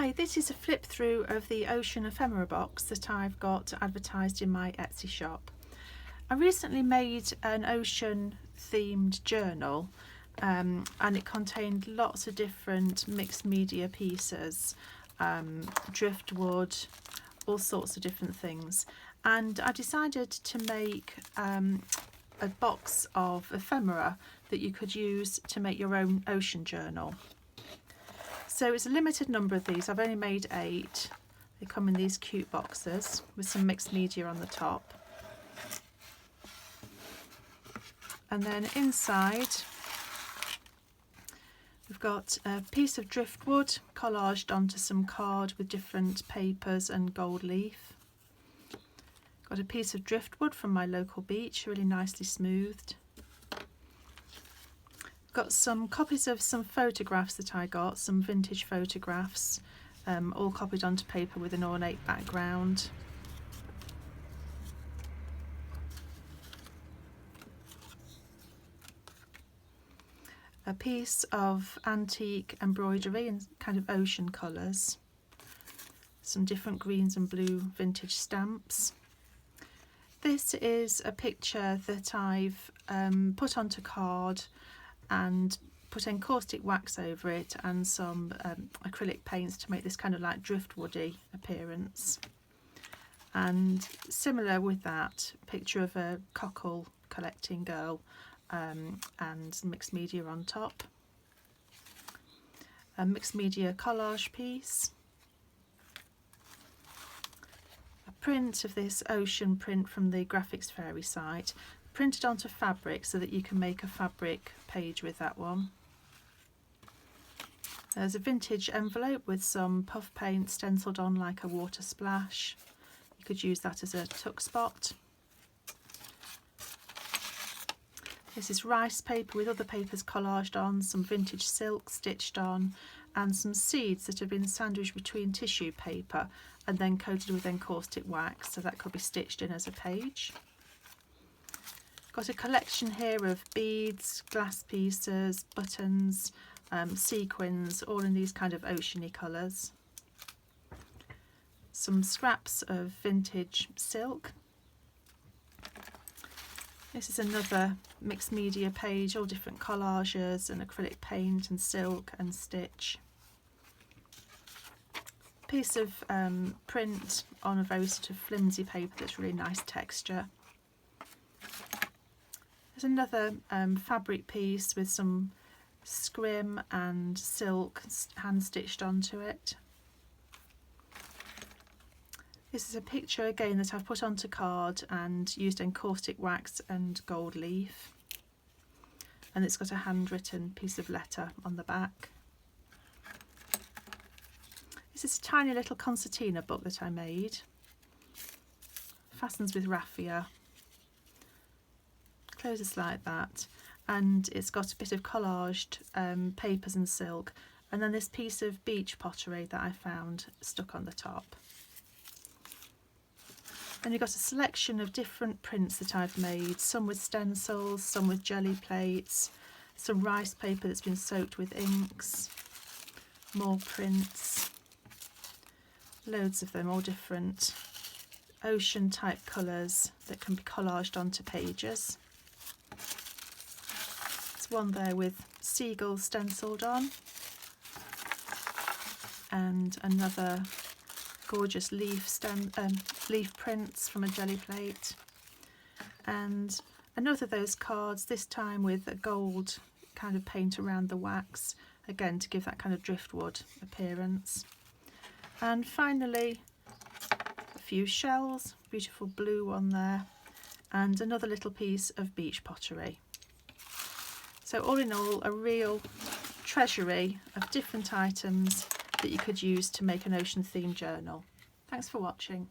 Hi, this is a flip through of the ocean ephemera box that I've got advertised in my Etsy shop. I recently made an ocean themed journal and it contained lots of different mixed media pieces, driftwood, all sorts of different things, and I decided to make a box of ephemera that you could use to make your own ocean journal. So it's a limited number of these. I've only made 8. They come in these cute boxes with some mixed media on the top. And then inside we've got a piece of driftwood collaged onto some card with different papers and gold leaf. Got a piece of driftwood from my local beach, really nicely smoothed. Got some copies of some photographs that I got, some vintage photographs, all copied onto paper with an ornate background. A piece of antique embroidery in kind of ocean colours. Some different greens and blue vintage stamps. This is a picture that I've put onto card and put encaustic wax over it and some acrylic paints to make this kind of like driftwoody appearance. And similar with that, picture of a cockle collecting girl and mixed media on top. A mixed media collage piece. A print of this ocean print from the Graphics Fairy site, printed onto fabric so that you can make a fabric page with that one. There's a vintage envelope with some puff paint stencilled on like a water splash. You could use that as a tuck spot. This is rice paper with other papers collaged on, some vintage silk stitched on, and some seeds that have been sandwiched between tissue paper and then coated with encaustic wax, so that could be stitched in as a page. Got a collection here of beads, glass pieces, buttons, sequins, all in these kind of oceany colours. Some scraps of vintage silk. This is another mixed media page, all different collages and acrylic paint and silk and stitch. Piece of print on a very sort of flimsy paper that's really nice texture. There's another fabric piece with some scrim and silk hand stitched onto it. This is a picture again that I've put onto card and used encaustic wax and gold leaf, and it's got a handwritten piece of letter on the back. This is a tiny little concertina book that I made. Fastens with raffia. Closes like that, and it's got a bit of collaged papers and silk, and then this piece of beach pottery that I found stuck on the top. And you've got a selection of different prints that I've made, some with stencils, some with jelly plates, some rice paper that's been soaked with inks, more prints, loads of them, all different ocean type colours that can be collaged onto pages. One there with seagulls stencilled on, and another gorgeous leaf prints from a jelly plate, and another of those cards, this time with a gold kind of paint around the wax, again to give that kind of driftwood appearance. And finally a few shells, beautiful blue one there, and another little piece of beach pottery. So all in all, a real treasury of different items that you could use to make an ocean themed journal. Thanks for watching.